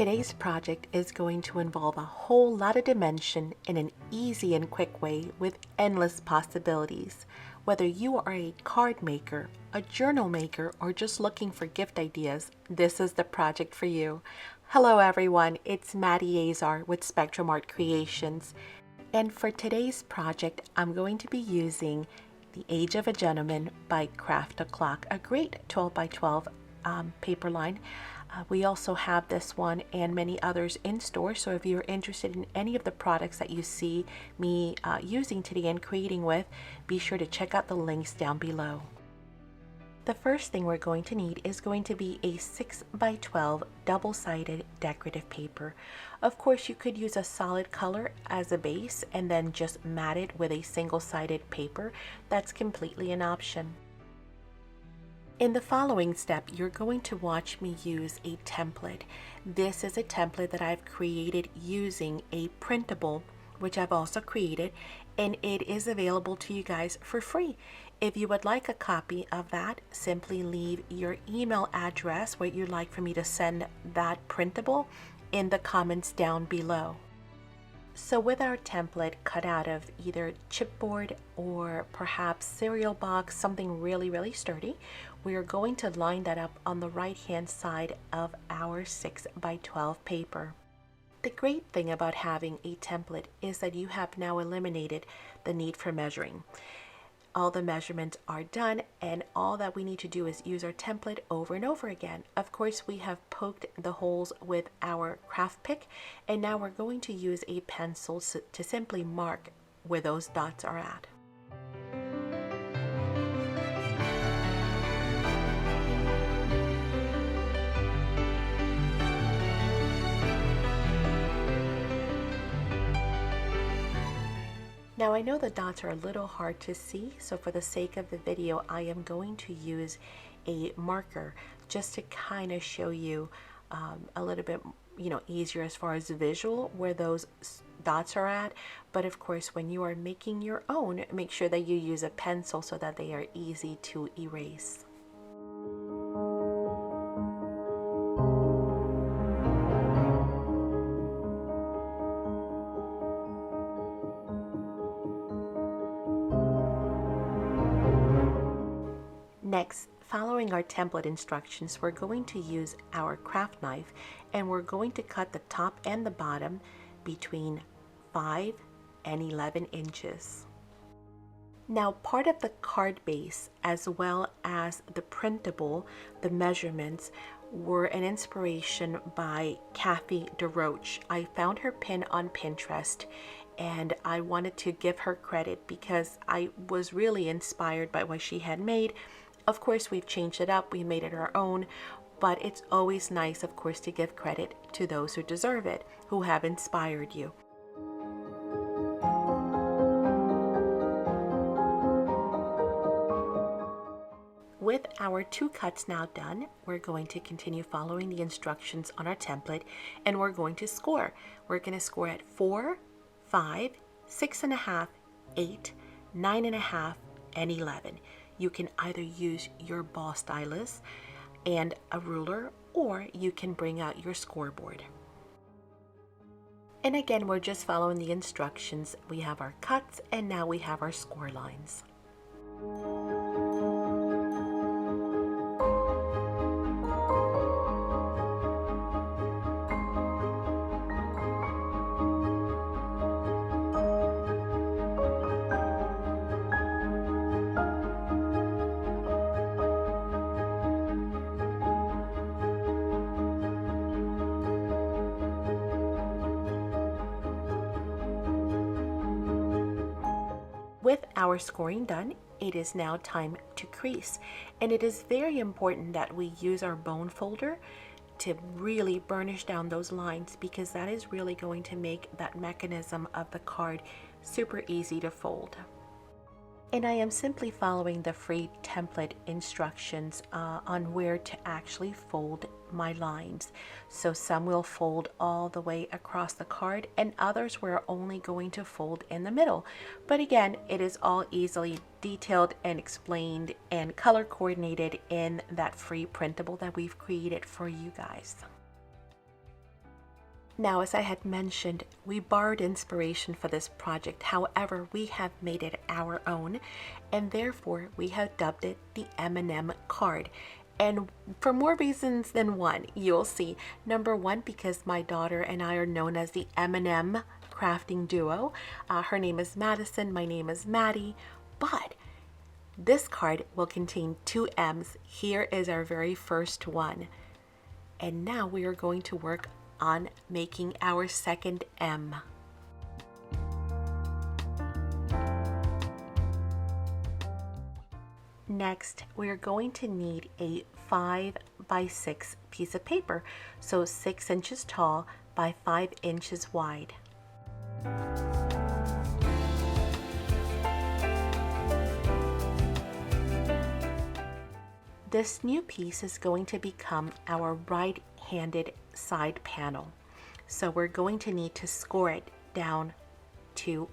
Today's project is going to involve a whole lot of dimension in an easy and quick way with endless possibilities. Whether you are a card maker, a journal maker, or just looking for gift ideas, this is the project for you. Hello everyone, it's Maddie Azar with Spectrumartcreations. And for today's project, I'm going to be using The Age of a Gentleman by Craft O'Clock, a great 12 by 12 paper line. We also have this one and many others in store, so if you're interested in any of the products that you see me using today and creating with, be sure to check out the links down below. The first thing we're going to need is going to be a 6 by 12 double-sided decorative paper. Of course, you could use a solid color as a base and then just mat it with a single-sided paper. That's completely an option. In the following step, you're going to watch me use a template. This is a template that I've created using a printable, which I've also created, and it is available to you guys for free. If you would like a copy of that, simply leave your email address where you'd like for me to send that printable in the comments down below. So with our template cut out of either chipboard or perhaps cereal box, something really sturdy, we are going to line that up on the right hand side of our 6 by 12 paper. The great thing about having a template is that you have now eliminated the need for measuring. All the measurements are done, and all that we need to do is use our template over and over again. Of course, we have poked the holes with our craft pick, and now we're going to use a pencil to simply mark where those dots are at. Now I know the dots are a little hard to see, so for the sake of the video, I am going to use a marker just to kind of show you a little bit, easier as far as visual where those dots are at. But of course, when you are making your own, make sure that you use a pencil so that they are easy to erase. Next, following our template instructions, we're going to use our craft knife and we're going to cut the top and the bottom between 5 and 11 inches. Now, part of the card base as well as the printable, the measurements were an inspiration by Kathy DeRoche. I found her pin on Pinterest and I wanted to give her credit because I was really inspired by what she had made. Of course, we've changed it up, we made it our own, but it's always nice, of course, to give credit to those who deserve it, who have inspired you. With our 2 cuts now done, we're going to continue following the instructions on our template, and we're going to score. We're going to score at 4, 5, 6.5, 8, 9.5, and 11. You can either use your ball stylus and a ruler, or you can bring out your scoreboard. And again, we're just following the instructions. We have our cuts and now we have our score lines. With our scoring done, it is now time to crease, and it is very important that we use our bone folder to really burnish down those lines, because that is really going to make that mechanism of the card super easy to fold. And I am simply following the free template instructions on where to actually fold my lines. So some will fold all the way across the card and others we're only going to fold in the middle. But again, it is all easily detailed and explained and color coordinated in that free printable that we've created for you guys. Now, as I had mentioned, we borrowed inspiration for this project. However, we have made it our own, and therefore we have dubbed it the M&M card. And for more reasons than one, you'll see. Number one, because my daughter and I are known as the M&M crafting duo. Her name is Madison, my name is Maddie, but this card will contain two M's. Here is our very first one. And now we are going to work on making our second M. Next, we are going to need a 5 by 6 piece of paper, so 6 inches tall by 5 inches wide. This new piece is going to become our right-handed side panel. So we're going to need to score it down to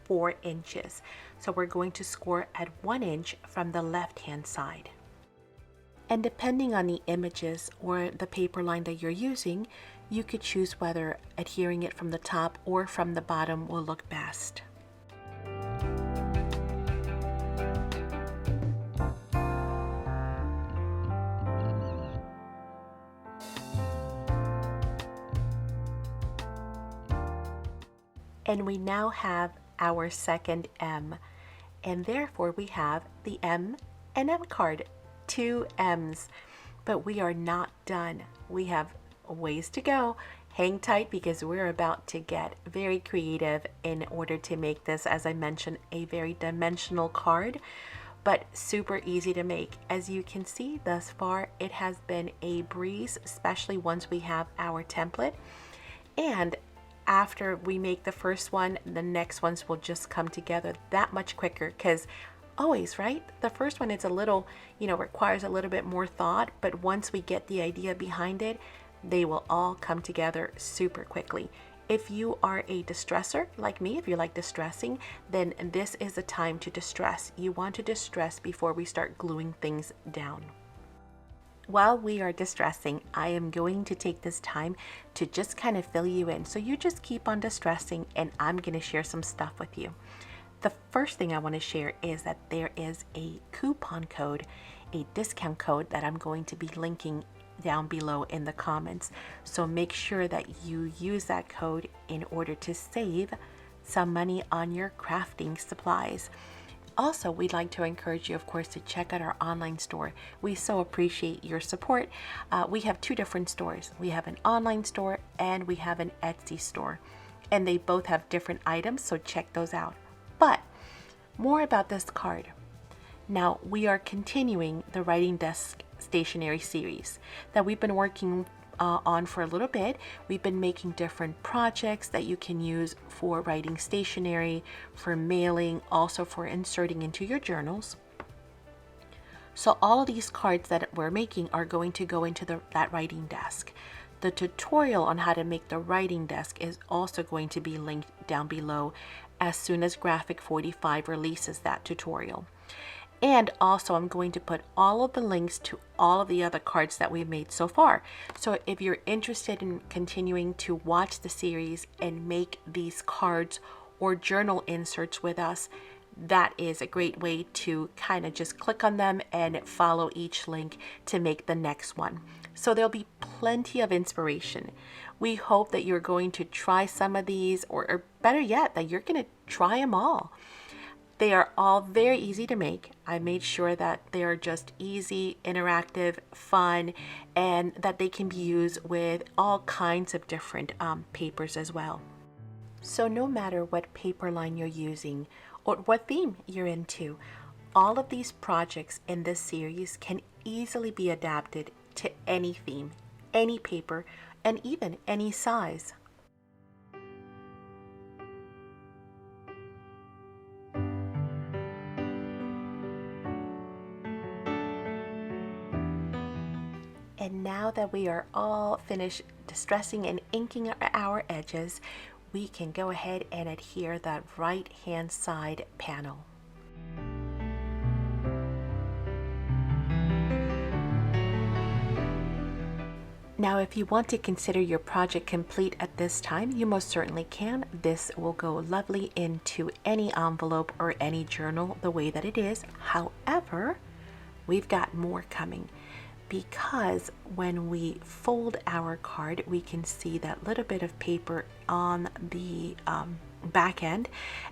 4 inches. So we're going to score at 1 inch from the left-hand side. And depending on the images or the paper line that you're using, you could choose whether adhering it from the top or from the bottom will look best. And we now have our second M, and therefore we have the M&M card, 2 M's. But we are not done. We have a ways to go. Hang tight because we're about to get very creative in order to make this, as I mentioned, a very dimensional card, but super easy to make. As you can see thus far, it has been a breeze, especially once we have our template. And after we make the first one, the next ones will just come together that much quicker, because always, right? The first one is a little, requires a little bit more thought, but once we get the idea behind it, they will all come together super quickly. If you are a distresser like me, if you like distressing, then this is a time to distress. You want to distress before we start gluing things down. While we are distressing, I am going to take this time to just kind of fill you in. So you just keep on distressing and I'm going to share some stuff with you. The first thing I want to share is that there is a coupon code, a discount code that I'm going to be linking down below in the comments. So make sure that you use that code in order to save some money on your crafting supplies. Also, we'd like to encourage you, of course, to check out our online store. We so appreciate your support. We have 2 different stores. We have an online store and we have an Etsy store. And they both have different items, so check those out. But more about this card. Now, we are continuing the Writing Desk Stationery series that we've been working on for a little bit. We've been making different projects that you can use for writing stationery, for mailing, also for inserting into your journals. So all of these cards that we're making are going to go into that writing desk. The tutorial on how to make the writing desk is also going to be linked down below as soon as Graphic 45 releases that tutorial. And also I'm going to put all of the links to all of the other cards that we've made so far. So if you're interested in continuing to watch the series and make these cards or journal inserts with us, that is a great way to kind of just click on them and follow each link to make the next one. So there'll be plenty of inspiration. We hope that you're going to try some of these, or better yet, that you're going to try them all. They are all very easy to make. I made sure that they are just easy, interactive, fun, and that they can be used with all kinds of different papers as well. So no matter what paper line you're using or what theme you're into, all of these projects in this series can easily be adapted to any theme, any paper, and even any size. And now that we are all finished distressing and inking our edges, we can go ahead and adhere that right-hand side panel. Now, if you want to consider your project complete at this time, you most certainly can. This will go lovely into any envelope or any journal the way that it is. However, we've got more coming, because when we fold our card, we can see that little bit of paper on the back end.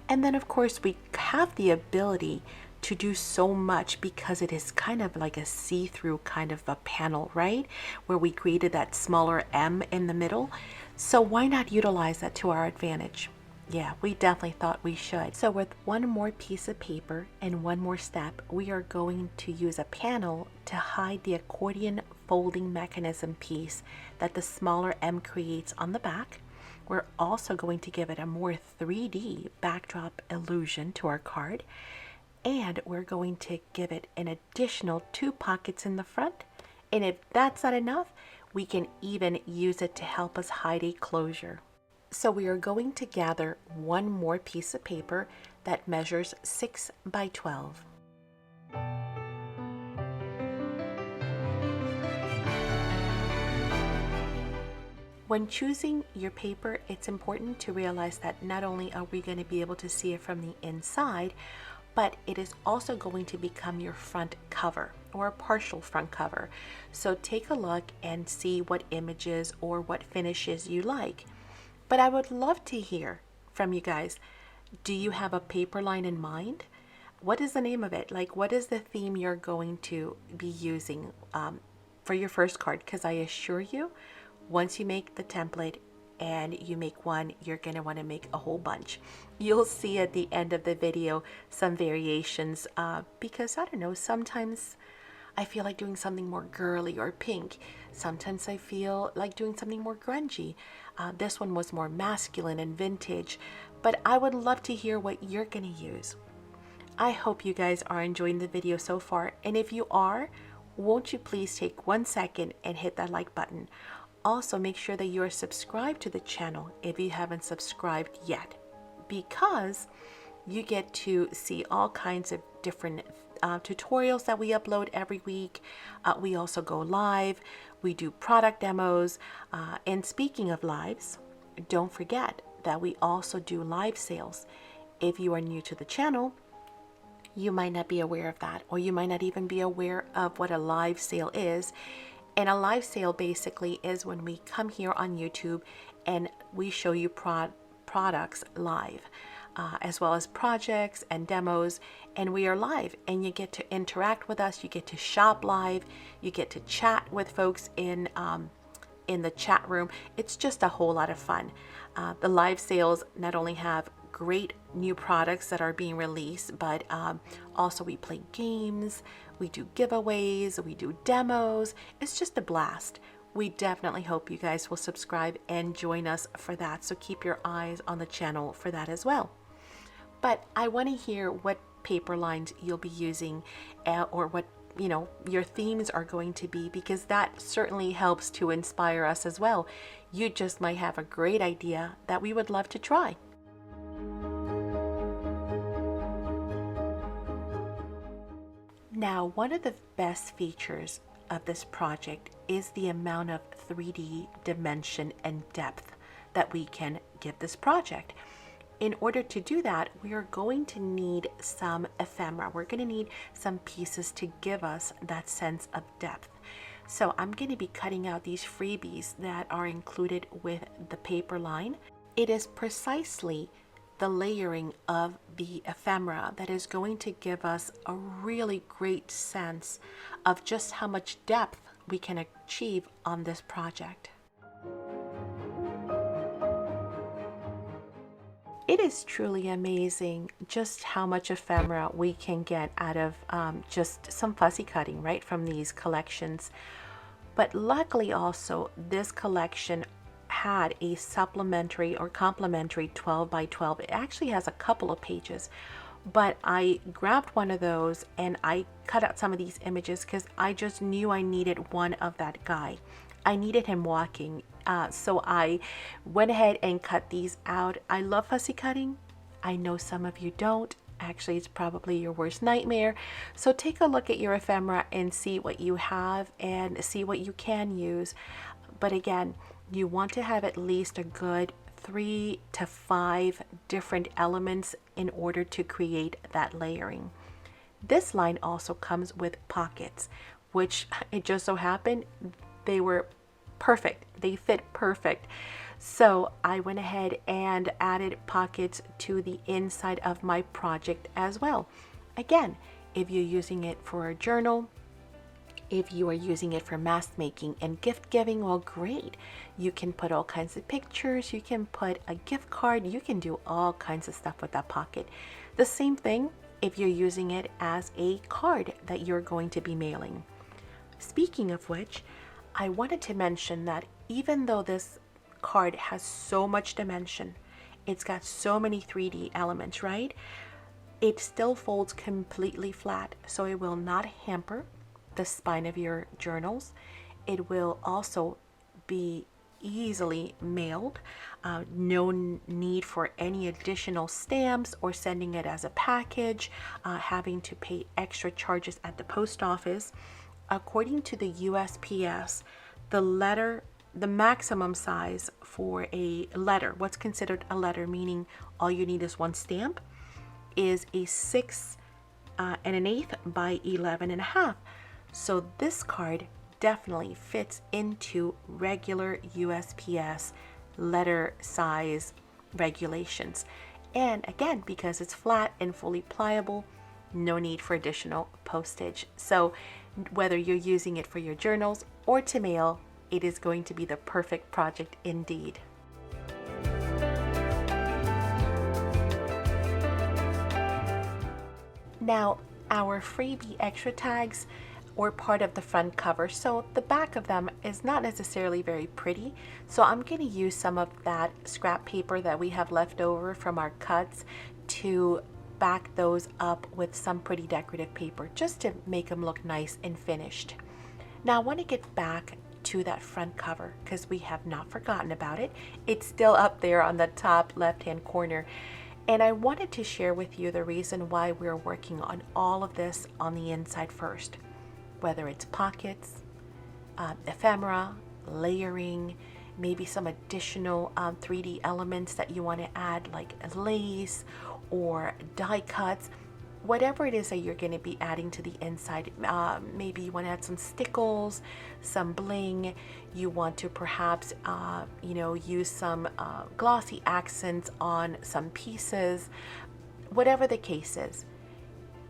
And then of course we have the ability to do so much because it is kind of like a see-through kind of a panel, right? Where we created that smaller M in the middle. So why not utilize that to our advantage? Yeah, we definitely thought we should. So with one more piece of paper and one more step, we are going to use a panel to hide the accordion folding mechanism piece that the smaller M creates on the back. We're also going to give it a more 3D backdrop illusion to our card. And we're going to give it an additional 2 pockets in the front. And if that's not enough, we can even use it to help us hide a closure. So we are going to gather one more piece of paper that measures 6 by 12. When choosing your paper, it's important to realize that not only are we going to be able to see it from the inside, but it is also going to become your front cover or a partial front cover. So take a look and see what images or what finishes you like. But I would love to hear from you guys. Do you have a paper line in mind? What is the name of it? Like, what is the theme you're going to be using for your first card? Because I assure you, once you make the template and you make one, you're going to want to make a whole bunch. You'll see at the end of the video some variations because, I don't know, sometimes I feel like doing something more girly or pink. Sometimes I feel like doing something more grungy. This one was more masculine and vintage, but I would love to hear what you're going to use. I hope you guys are enjoying the video so far, and if you are, won't you please take 1 second and hit that like button. Also, make sure that you are subscribed to the channel if you haven't subscribed yet, because you get to see all kinds of different tutorials that we upload every week. We also go live, we do product demos, and speaking of lives, don't forget that we also do live sales. If you are new to the channel, you might not be aware of that, or you might not even be aware of what a live sale is. And a live sale basically is when we come here on YouTube and we show you products live, as well as projects and demos, and we are live and you get to interact with us, you get to shop live, you get to chat with folks in the chat room. It's just a whole lot of fun. The live sales not only have great new products that are being released, but also we play games, we do giveaways, we do demos. It's just a blast. We definitely hope you guys will subscribe and join us for that. So keep your eyes on the channel for that as well. But I want to hear what paper lines you'll be using or what your themes are going to be, because that certainly helps to inspire us as well. You just might have a great idea that we would love to try. Now, one of the best features of this project is the amount of 3D dimension and depth that we can give this project. In order to do that, we are going to need some ephemera. We're going to need some pieces to give us that sense of depth. So I'm going to be cutting out these freebies that are included with the paper line. It is precisely the layering of the ephemera that is going to give us a really great sense of just how much depth we can achieve on this project. It is truly amazing just how much ephemera we can get out of just some fussy cutting, right, from these collections. But luckily also, this collection had a supplementary or complimentary 12 by 12. It actually has a couple of pages, but I grabbed one of those and I cut out some of these images because I just knew I needed one of that guy. I needed him walking, so I went ahead and cut these out. I love fussy cutting. I know some of you don't. Actually, it's probably your worst nightmare. So take a look at your ephemera and see what you have and see what you can use. But again, you want to have at least a good 3 to 5 different elements in order to create that layering. This line also comes with pockets, which it just so happened they were perfect. They fit perfect. So I went ahead and added pockets to the inside of my project as well. Again, if you're using it for a journal, if you are using it for mask making and gift giving, well, great. You can put all kinds of pictures, you can put a gift card, you can do all kinds of stuff with that pocket. The same thing if you're using it as a card that you're going to be mailing. Speaking of which, I wanted to mention that even though this card has so much dimension, it's got so many 3D elements, right? It still folds completely flat, so it will not hamper the spine of your journals. It will also be easily mailed. No need for any additional stamps or sending it as a package, having to pay extra charges at the post office. According to the USPS, the maximum size for a letter, what's considered a letter, meaning all you need is one stamp, is a 6 1/8 by 11.5. So this card definitely fits into regular USPS letter size regulations. And again, because it's flat and fully pliable, no need for additional postage. So whether you're using it for your journals or to mail, it is going to be the perfect project indeed. Now, our freebie extra tags or part of the front cover. So the back of them is not necessarily very pretty. So I'm going to use some of that scrap paper that we have left over from our cuts to back those up with some pretty decorative paper just to make them look nice and finished. Now I want to get back to that front cover because we have not forgotten about it. It's still up there on the top left-hand corner. And I wanted to share with you the reason why we're working on all of this on the inside first. Whether it's pockets, ephemera, layering, maybe some additional 3D elements that you want to add like lace or die cuts, whatever it is that you're going to be adding to the inside. Maybe you want to add some stickles, some bling, you want to perhaps use some glossy accents on some pieces. Whatever the case is,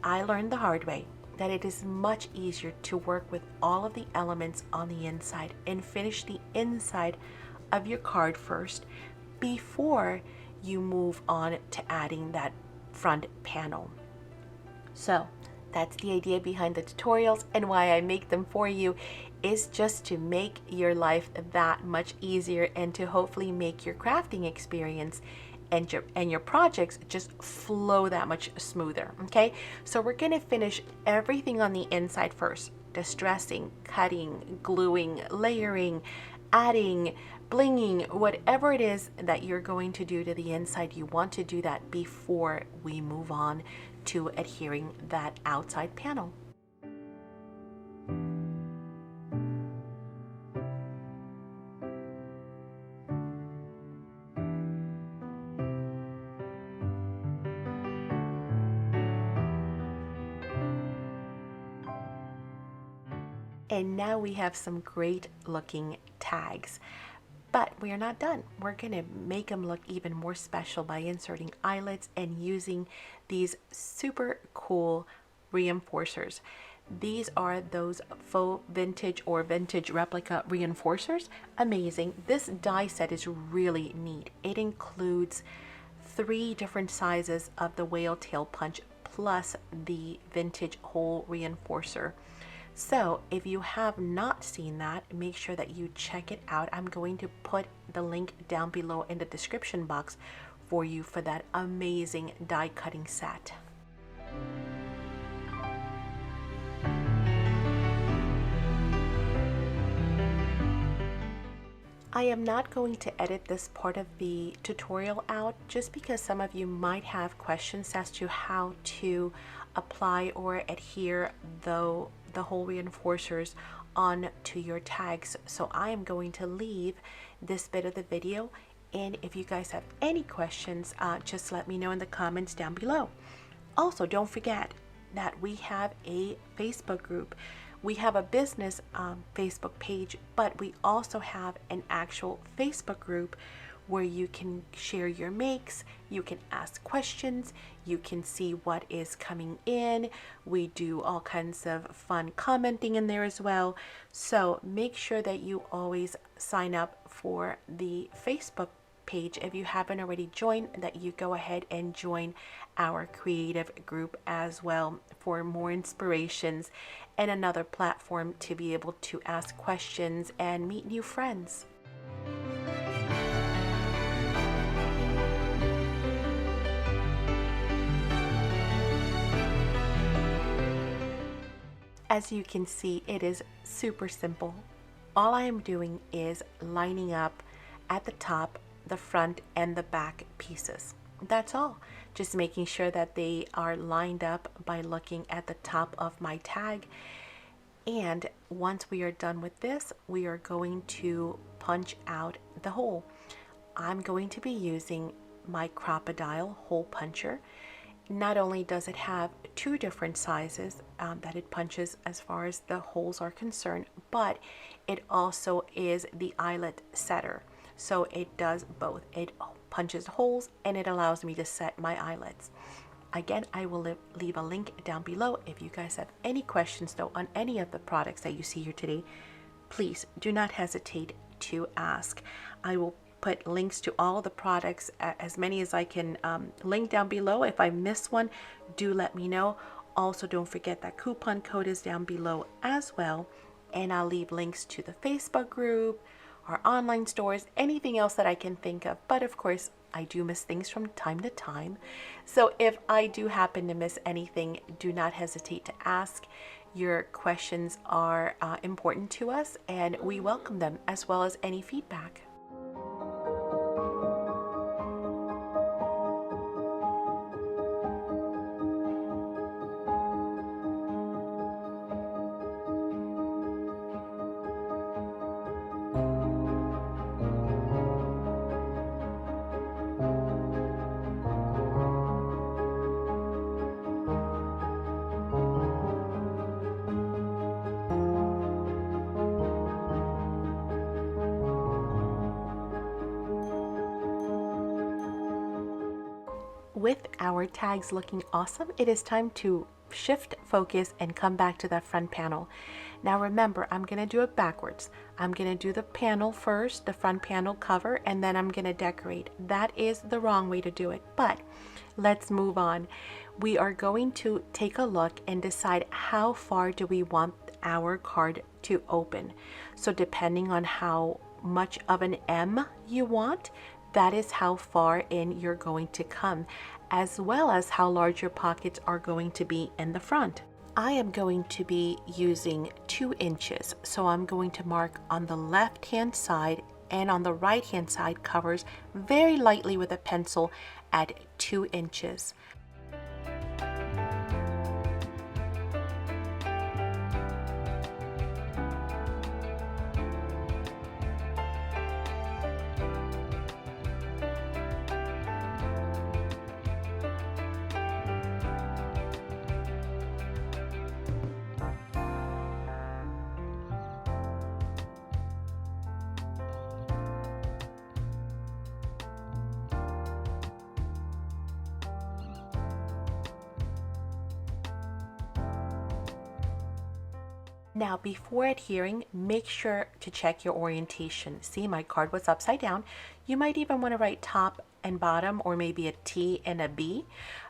I learned the hard way that it is much easier to work with all of the elements on the inside and finish the inside of your card first before you move on to adding that front panel. So that's the idea behind the tutorials, and why I make them for you is just to make your life that much easier and to hopefully make your crafting experience and your projects just flow that much smoother. Okay, so we're going to finish everything on the inside first: distressing, cutting, gluing, layering, adding, blinging, whatever it is that you're going to do to the inside. You want to do that before we move on to adhering that outside panel. And now we have some great looking tags. But we are not done. We're going to make them look even more special by inserting eyelets and using these super cool reinforcers. These are those faux vintage or vintage replica reinforcers. Amazing. This die set is really neat. It includes 3 different sizes of the whale tail punch plus the vintage hole reinforcer. So if you have not seen that, make sure that you check it out. I'm going to put the link down below in the description box for you for that amazing die cutting set. I am not going to edit this part of the tutorial out just because some of you might have questions as to how to apply or adhere the whole reinforcers onto your tags. So I am going to leave this bit of the video, and if you guys have any questions, just let me know in the comments down below. Also, don't forget that we have a Facebook group. We have a business Facebook page, but we also have an actual Facebook group where you can share your makes, you can ask questions, you can see what is coming in. We do all kinds of fun commenting in there as well. So make sure that you always sign up for the Facebook page if you haven't already joined, that you go ahead and join our creative group as well for more inspirations and another platform to be able to ask questions and meet new friends. As you can see, it is super simple. All I am doing is lining up at the top, the front, and the back pieces. That's all. Just making sure that they are lined up by looking at the top of my tag. And once we are done with this, we are going to punch out the hole. I'm going to be using my Crocodile hole puncher. Not only does it have two different sizes that it punches as far as the holes are concerned, but it also is the eyelet setter. So it does both. It punches holes and it allows me to set my eyelets. Again, I will leave a link down below. If you guys have any questions though on any of the products that you see here today, please do not hesitate to ask. I will put links to all the products, as many as I can link down below. If I miss one, do let me know. Also, don't forget that coupon code is down below as well. And I'll leave links to the Facebook group, our online stores, anything else that I can think of. But of course, I do miss things from time to time. So if I do happen to miss anything, do not hesitate to ask. Your questions are important to us and we welcome them, as well as any feedback. With our tags looking awesome, it is time to shift focus and come back to that front panel. Now remember, I'm going to do it backwards. I'm going to do the panel first, the front panel cover, and then I'm going to decorate. That is the wrong way to do it, but let's move on. We are going to take a look and decide how far do we want our card to open. So depending on how much of an M you want, that is how far in you're going to come, as well as how large your pockets are going to be in the front. I am going to be using 2 inches, so I'm going to mark on the left hand side and on the right hand side covers very lightly with a pencil at 2 inches. Now, before adhering, make sure to check your orientation. See, my card was upside down. You might even want to write top and bottom, or maybe a T and a B,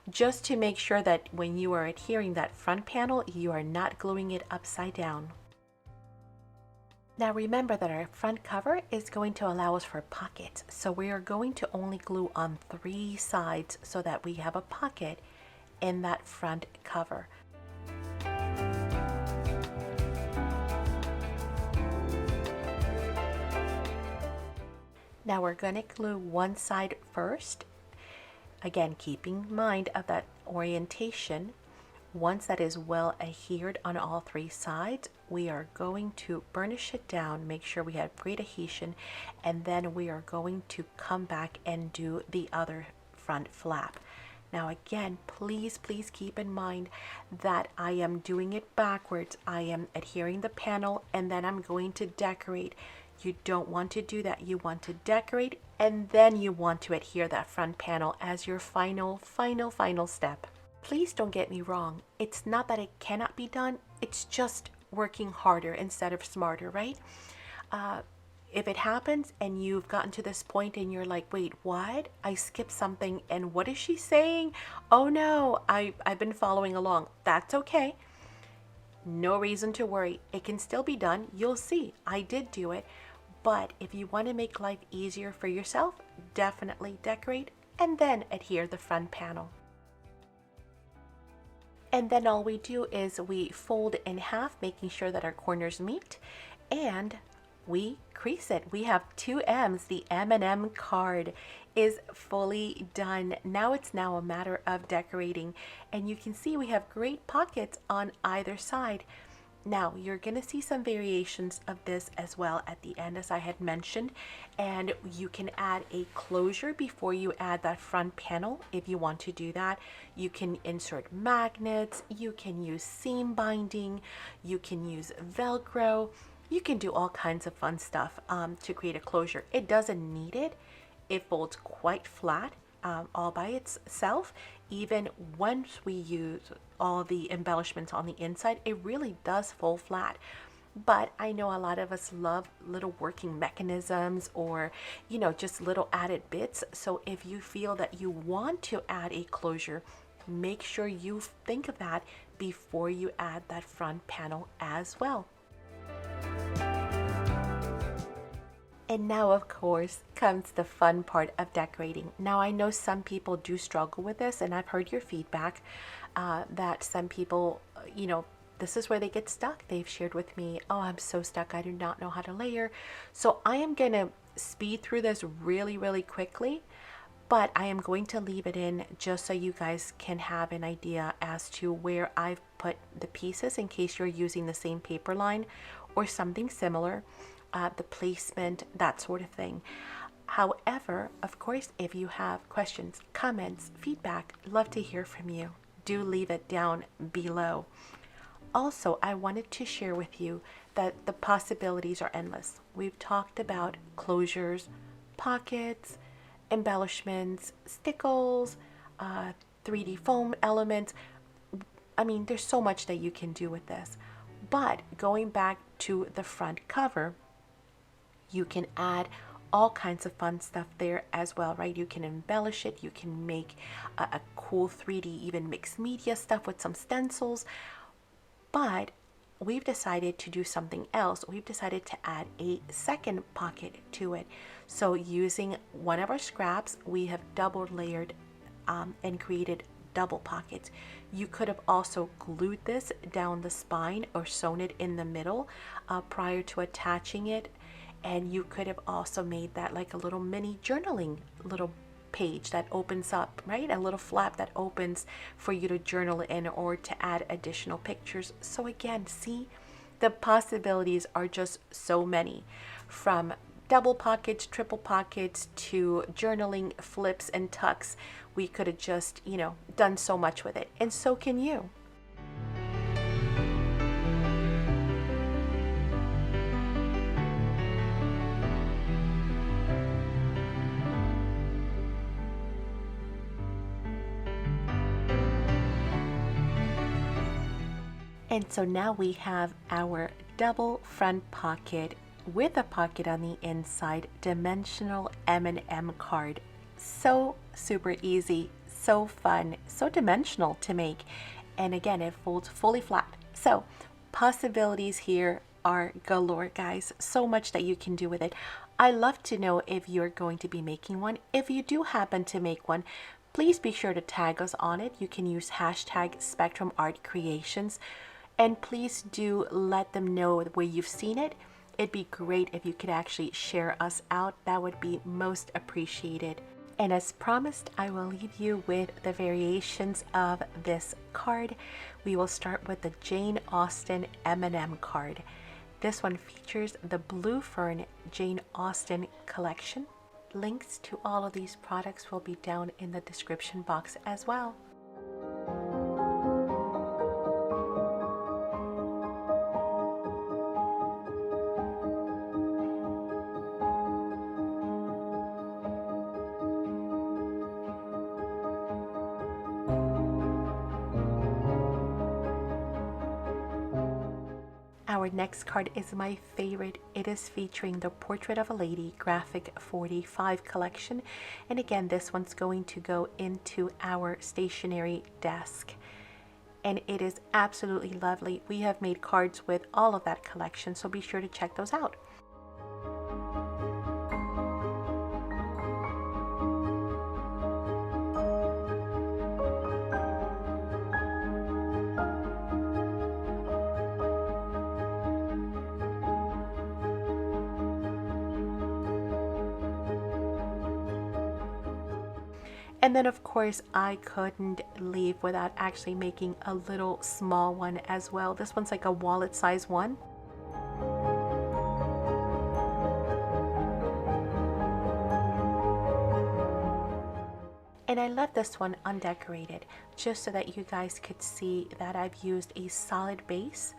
just to make sure that when you are adhering that front panel, you are not gluing it upside down. Now remember that our front cover is going to allow us for pockets, so we are going to only glue on 3 sides so that we have a pocket in that front cover. Now we're going to glue one side first. Again, keeping in mind of that orientation. Once that is well adhered on all three sides, we are going to burnish it down, make sure we have great adhesion, and then we are going to come back and do the other front flap. Now again, please keep in mind that I am doing it backwards. I am adhering the panel and then I'm going to decorate. You don't want to do that. You want to decorate and then you want to adhere that front panel as your final step. Please don't get me wrong. It's not that it cannot be done. It's just working harder instead of smarter, right? If it happens and you've gotten to this point and you're like, wait, what? I skipped something and what is she saying? Oh no, I've been following along. That's okay. No reason to worry. It can still be done. You'll see. I did do it. But if you want to make life easier for yourself, definitely decorate and then adhere the front panel. And then all we do is we fold in half, making sure that our corners meet, and we crease it. We have 2 M's. The M&M card is fully done. Now it's a matter of decorating, and you can see we have great pockets on either side. Now you're going to see some variations of this as well at the end, as I had mentioned, and you can add a closure before you add that front panel if you want to do that. You can insert magnets, you can use seam binding, you can use Velcro, you can do all kinds of fun stuff to create a closure. It doesn't need it. It folds quite flat all by itself. Even once we use all the embellishments on the inside, it really does fold flat. But I know a lot of us love little working mechanisms or, you know, just little added bits. So if you feel that you want to add a closure, make sure you think of that before you add that front panel as well. And now, of course, comes the fun part of decorating. Now, I know some people do struggle with this, and I've heard your feedback that some people, you know, this is where they get stuck. They've shared with me, oh, I'm so stuck. I do not know how to layer. So I am going to speed through this really quickly, but I am going to leave it in just so you guys can have an idea as to where I've put the pieces in case you're using the same paper line or something similar. The placement, that sort of thing. However, of course, if you have questions, comments, feedback, love to hear from you. Do leave it down below. Also, I wanted to share with you that the possibilities are endless. We've talked about closures, pockets, embellishments, stickles, 3D foam elements. I mean, there's so much that you can do with this. But going back to the front cover, you can add all kinds of fun stuff there as well, right? You can embellish it. You can make a cool 3D, even mixed media stuff with some stencils. But we've decided to do something else. We've decided to add a second pocket to it. So using one of our scraps, we have double layered and created double pockets. You could have also glued this down the spine or sewn it in the middle prior to attaching it. And you could have also made that like a little mini journaling little page that opens up, right? A little flap that opens for you to journal in or to add additional pictures. So again, see, the possibilities are just so many, from double pockets, triple pockets, to journaling, flips and tucks. We could have just, you know, done so much with it, and so can you. And so now we have our double front pocket with a pocket on the inside, dimensional M&M card. So super easy, so fun, so dimensional to make. And again, it folds fully flat. So possibilities here are galore, guys. So much that you can do with it. I love to know if you're going to be making one. If you do happen to make one, please be sure to tag us on it. You can use hashtag spectrumartcreations. And please do let them know where you've seen it. It'd be great if you could actually share us out. That would be most appreciated. And as promised, I will leave you with the variations of this card. We will start with the Jane Austen M&M card. This one features the Blue Fern Jane Austen collection. Links to all of these products will be down in the description box as well. Our next card is my favorite. It is featuring the Portrait of a Lady Graphic 45 collection. And again, this one's going to go into our stationery desk. And it is absolutely lovely. We have made cards with all of that collection, so be sure to check those out. And then of course I couldn't leave without actually making a little small one as well. This one's like a wallet size one. And I left this one undecorated just so that you guys could see that I've used a solid base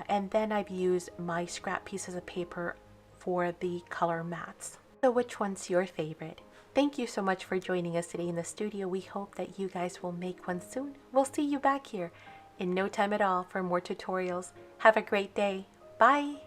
and then I've used my scrap pieces of paper for the color mats. So which one's your favorite? Thank you so much for joining us today in the studio. We hope that you guys will make one soon. We'll see you back here in no time at all for more tutorials. Have a great day. Bye.